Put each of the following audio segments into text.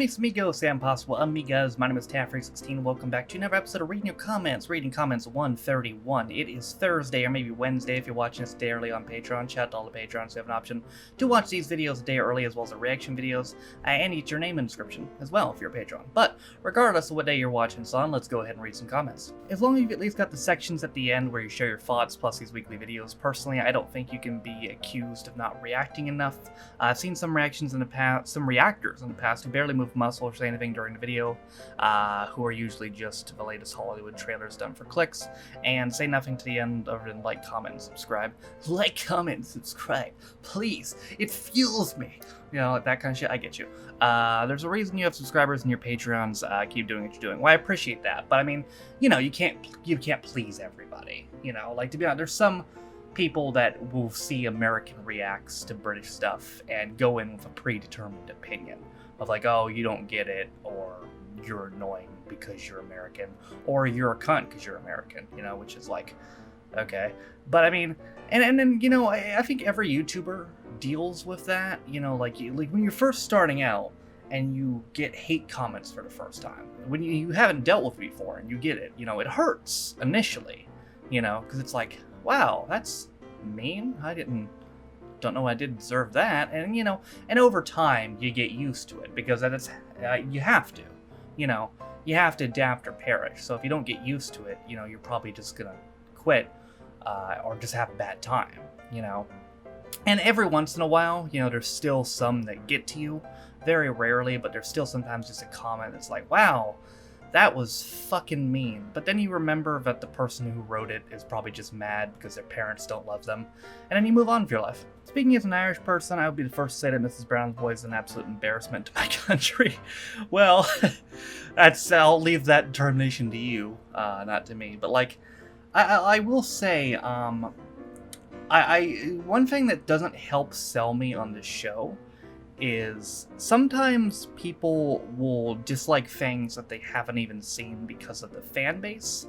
Mis amigos, sean possible amigas. My name is Taffrey16. Welcome back to another episode of Reading Your Comments. Reading Comments 131. It is Thursday or maybe Wednesday if you're watching this day early on Patreon. Shout out to all the Patrons who have an option to watch these videos a day early as well as the reaction videos. And get your name in the description as well if you're a Patreon. But regardless of what day you're watching this on, let's go ahead and read some comments. As long as you've at least got the sections at the end where you share your thoughts plus these weekly videos, personally I don't think you can be accused of not reacting enough. I've seen some reactions in the past, some reactors in the past who barely move muscle or say anything during the video, who are usually just the latest Hollywood trailers done for clicks, and say nothing to the end other than like, comment, and subscribe. Like, comment, and subscribe, please. It fuels me. You know, that kind of shit. I get you. There's a reason you have subscribers and your Patreons. Keep doing what you're doing. Well, I appreciate that, but I mean, you know, you can't please everybody. You know, like, to be honest, there's some people that will see American reacts to British stuff and go in with a predetermined opinion of like, oh, you don't get it, or you're annoying because you're American, or you're a cunt because you're American, you know, which is like, okay. But I mean, and then, you know, I think every YouTuber deals with that, you know, like when you're first starting out and you get hate comments for the first time, when you haven't dealt with it before and you get it, you know, it hurts initially, you know, because it's like, wow, that's mean. Don't know I didn't deserve that. And, you know, and over time you get used to it because that's, you have to, you know, you have to adapt or perish. So if you don't get used to it, you know, you're probably just gonna quit, or just have a bad time, you know. And every once in a while, you know, there's still some that get to you, very rarely, but there's still sometimes just a comment that's like, wow, that was fucking mean. But then you remember that the person who wrote it is probably just mad because their parents don't love them. And then you move on with your life. Speaking as an Irish person, I would be the first to say that Mrs. Brown's Boy is an absolute embarrassment to my country. Well, I'll leave that determination to you, not to me. But like, I will say, one thing that doesn't help sell me on this show is sometimes people will dislike things that they haven't even seen because of the fan base.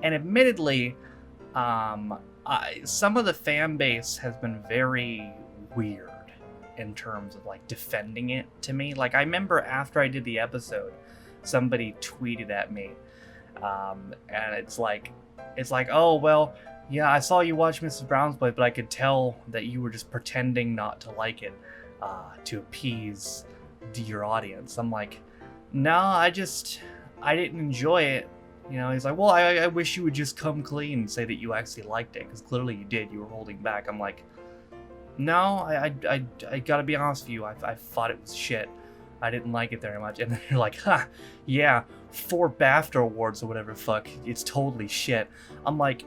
And admittedly, some of the fan base has been very weird in terms of like defending it to me. Like, I remember after I did the episode, somebody tweeted at me, and it's like, oh, well, yeah, I saw you watch Mrs. Brown's Boy, but I could tell that you were just pretending not to like it, to appease your audience. I'm like, no, I didn't enjoy it. You know, he's like, well, I wish you would just come clean and say that you actually liked it, because clearly you did. You were holding back. I'm like, no, I gotta be honest with you. I thought it was shit. I didn't like it very much. And then you're like, ha, yeah, 4 BAFTA awards or whatever the fuck. It's totally shit. I'm like,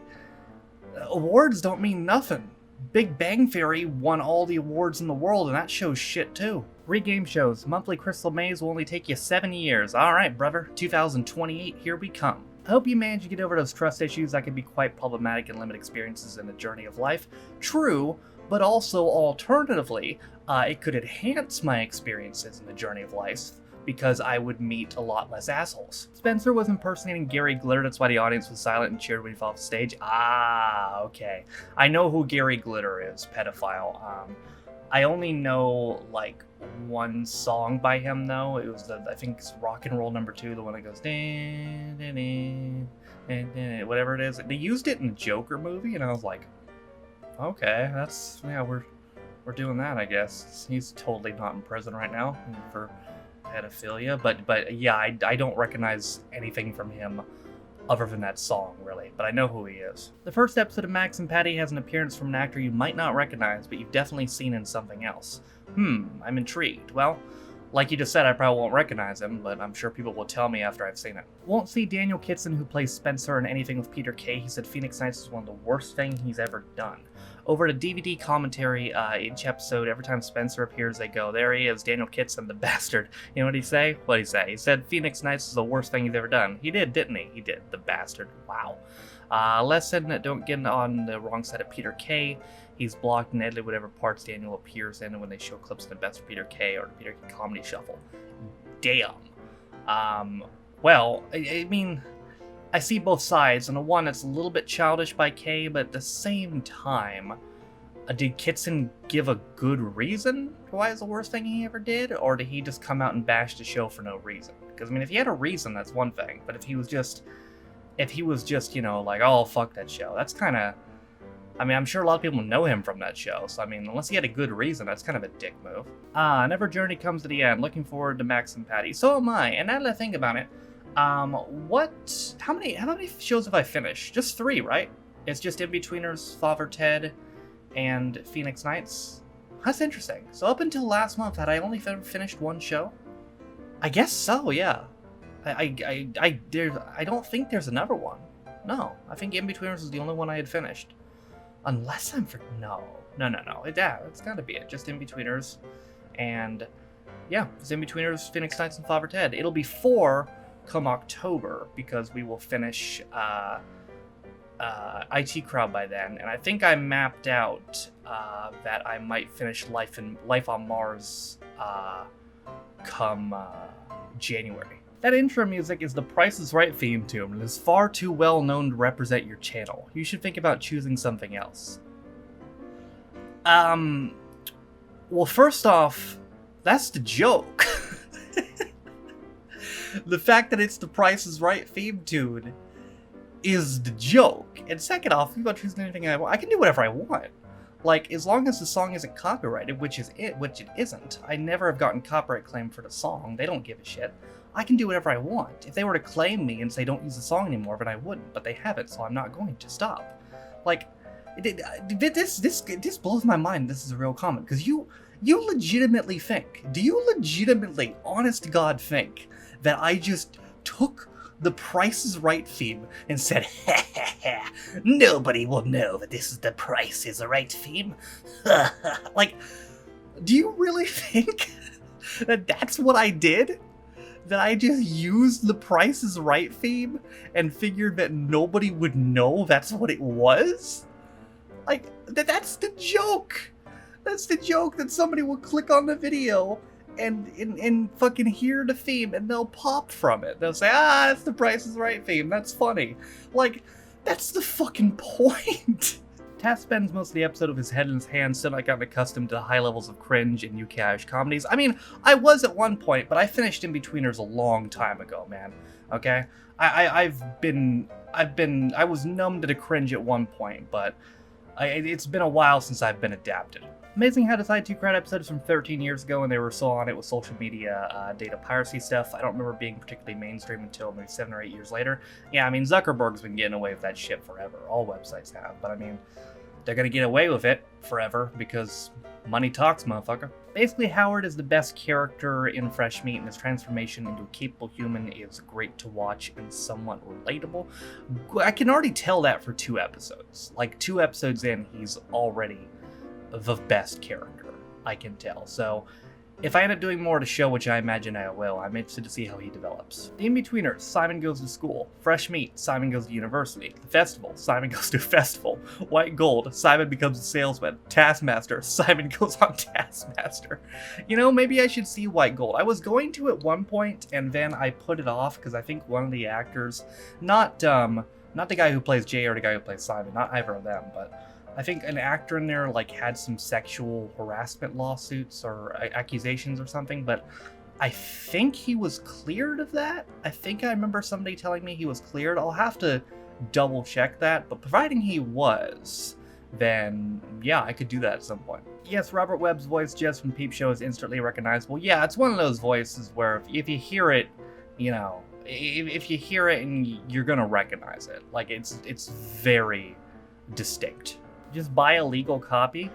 awards don't mean nothing. Big Bang Theory won all the awards in the world, and that show's shit too. Read game shows. Monthly Crystal Maze will only take you 7 years. Alright, brother. 2028, here we come. I hope you manage to get over those trust issues that can be quite problematic and limit experiences in the journey of life. True, but also alternatively, it could enhance my experiences in the journey of life, because I would meet a lot less assholes. Spencer was impersonating Gary Glitter, that's why the audience was silent and cheered when he fell off the stage. Ah, okay. I know who Gary Glitter is, pedophile. I only know, like, one song by him, though. It was I think it's Rock and Roll number 2, the one that goes, whatever it is. They used it in the Joker movie, and I was like, okay, that's, yeah, we're doing that, I guess. He's totally not in prison right now for pedophilia, but yeah, I don't recognize anything from him other than that song, really, but I know who he is. The first episode of Max and Patty has an appearance from an actor you might not recognize, but you've definitely seen in something else. I'm intrigued. Well, like you just said, I probably won't recognize him, but I'm sure people will tell me after I've seen it. Won't see Daniel Kitson, who plays Spencer in anything with Peter Kay. He said Phoenix Nights is one of the worst things he's ever done. Over to DVD commentary, each episode, every time Spencer appears, they go, there he is, Daniel Kitson, the bastard. You know what he say? What'd he say? He said Phoenix Nights is the worst thing he's ever done. He did, didn't he? He did, the bastard. Wow. Lesson, don't get on the wrong side of Peter Kay. He's blocked and edited whatever parts Daniel appears in when they show clips of the best of Peter Kay or the Peter Kay Comedy Shuffle. Damn. Well, I mean, I see both sides. On the one, it's a little bit childish by Kay, but at the same time, Did Kitson give a good reason for why it's the worst thing he ever did, or did he just come out and bash the show for no reason? Because I mean, if he had a reason, that's one thing. But if he was just, you know, like, oh fuck that show, that's kind of. I mean, I'm sure a lot of people know him from that show, so I mean, unless he had a good reason, that's kind of a dick move. Never journey comes to the end. Looking forward to Max and Patty. So am I. And now that I think about it, how many shows have I finished? Just 3, right? It's just In-Betweeners, Father Ted, and Phoenix Nights. That's interesting. So up until last month, had I only finished 1 show? I guess so, yeah. I don't think there's another one. No, I think In-Betweeners was the only one I had finished. Unless I'm no. It's gotta be it. Just In-Betweeners, and yeah, it's In-Betweeners, Phoenix Nights, and Father Ted. It'll be 4 come October because we will finish IT Crowd by then, and I think I mapped out that I might finish Life on Mars come January. That intro music is the Price is Right theme tune and is far too well known to represent your channel. You should think about choosing something else. Well, first off, that's the joke. The fact that it's the Price is Right theme tune is the joke. And second off, think about choosing anything I want. I can do whatever I want. Like, as long as the song isn't copyrighted, which it isn't. I never have gotten copyright claim for the song. They don't give a shit. I can do whatever I want. If they were to claim me and say don't use the song anymore, then I wouldn't. But they haven't, so I'm not going to stop. Like, this blows my mind. This is a real comment, because you legitimately think, do you legitimately, honest to God, think that I just took the Price is Right theme and said, ha ha ha, nobody will know that this is the Price is Right theme? Like, do you really think that that's what I did? That I just used the Price is Right theme and figured that nobody would know that's what it was? Like, that's the joke! That's the joke, that somebody will click on the video and fucking hear the theme and they'll pop from it. They'll say, that's the Price is Right theme, that's funny. Like, that's the fucking point! Tass spends most of the episode with his head in his hands, still not gotten accustomed to the high levels of cringe in UK Irish comedies. I mean, I was at one point, but I finished In-Betweeners a long time ago, man. Okay? I was numb to the cringe at one point, but it's been a while since I've been adapted. Amazing how the Side 2 Crowd episode is from 13 years ago and they were still on it with social media data piracy stuff. I don't remember being particularly mainstream until maybe 7 or 8 years later. Yeah, I mean, Zuckerberg's been getting away with that shit forever. All websites have, but I mean, they're gonna get away with it forever because money talks, motherfucker. Basically, Howard is the best character in Fresh Meat, and his transformation into a capable human is great to watch and somewhat relatable. I can already tell that for 2 episodes. Like, 2 episodes in, he's already the best character, I can tell. So if I end up doing more of the show, which I imagine I will, I'm interested to see how he develops. The In-Betweeners, Simon goes to school. Fresh Meat, Simon goes to university. The Festival, Simon goes to a festival. White Gold, Simon becomes a salesman. Taskmaster, Simon goes on Taskmaster. You know, maybe I should see White Gold. I was going to at one point, and then I put it off because I think one of the actors, not the guy who plays Jay or the guy who plays Simon, not either of them, but I think an actor in there like had some sexual harassment lawsuits or accusations or something, but I think he was cleared of that. I think I remember somebody telling me he was cleared. I'll have to double check that, but providing he was, then yeah, I could do that at some point. Yes, Robert Webb's voice just from Peep Show is instantly recognizable. Yeah, it's one of those voices where if you hear it, you know, if you hear it and you're gonna recognize it. Like, it's very distinct. Just buy a legal copy.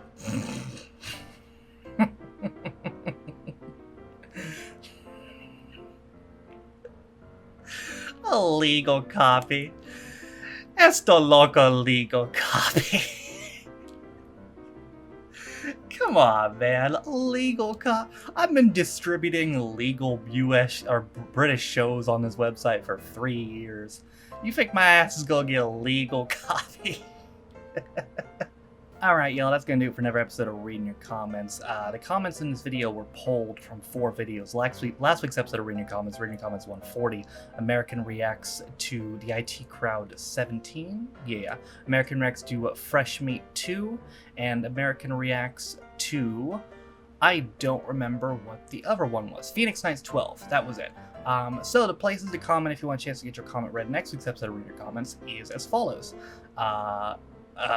A legal copy. Esto loco legal copy. Come on, man. Legal copy. I've been distributing legal US or British shows on this website for 3 years. You think my ass is gonna get a legal copy? Alright, y'all, that's gonna do it for another episode of Reading Your Comments. The comments in this video were pulled from 4 videos. Last week's episode of Reading Your Comments 140, American Reacts to the IT Crowd 17, American Reacts to Fresh Meat 2, and American Reacts to... I don't remember what the other one was. Phoenix Nights 12, that was it. So the places to comment if you want a chance to get your comment read next week's episode of Read Your Comments is as follows.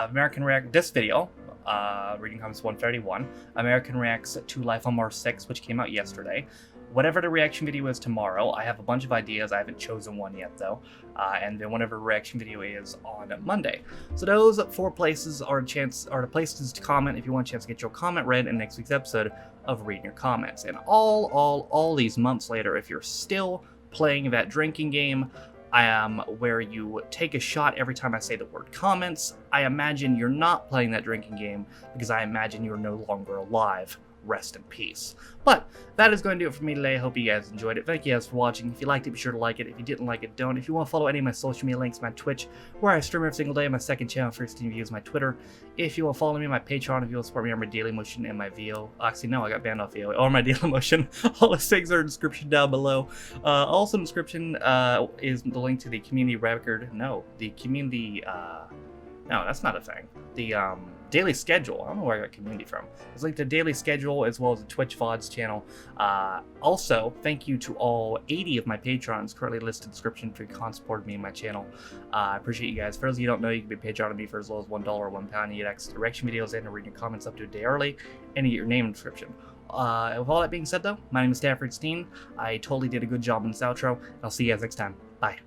American React, this video, Reading Comments 131, American Reacts to Life on Mars 6, which came out yesterday. Whatever the reaction video is tomorrow, I have a bunch of ideas. I haven't chosen one yet, though. And then whatever reaction video is on Monday. So those 4 places are the places to comment if you want a chance to get your comment read in next week's episode of Reading Your Comments. And all these months later, if you're still playing that drinking game, where you take a shot every time I say the word comments, I imagine you're not playing that drinking game because I imagine you're no longer alive. Rest in peace. But that is going to do it for me today. I hope you guys enjoyed it. Thank you guys for watching. If you liked it, be sure to like it. If you didn't like it, don't. If you want to follow any of my social media links, my Twitch, where I stream every single day, my second channel for 16 views, my Twitter. If you want to follow me, my Patreon, if you want to support me on my Daily Motion and my VO. Actually, no, I got banned off VO. Or my Daily Motion. All the things are in the description down below. Also in the description is the link to the community record. No, the community... no, that's not a thing. The daily schedule. I don't know where I got community from. It's linked to daily schedule as well as the Twitch VODs channel. Also, thank you to all 80 of my patrons currently listed in the description for your support me and my channel. I appreciate you guys. For those of you who don't know, you can be a patron of me for as low as $1 or £1. You get extra reaction videos and read your comments up to a day early, and you get your name in the description. With all that being said, though, my name is Stafford16. I totally did a good job in this outro, and I'll see you guys next time. Bye.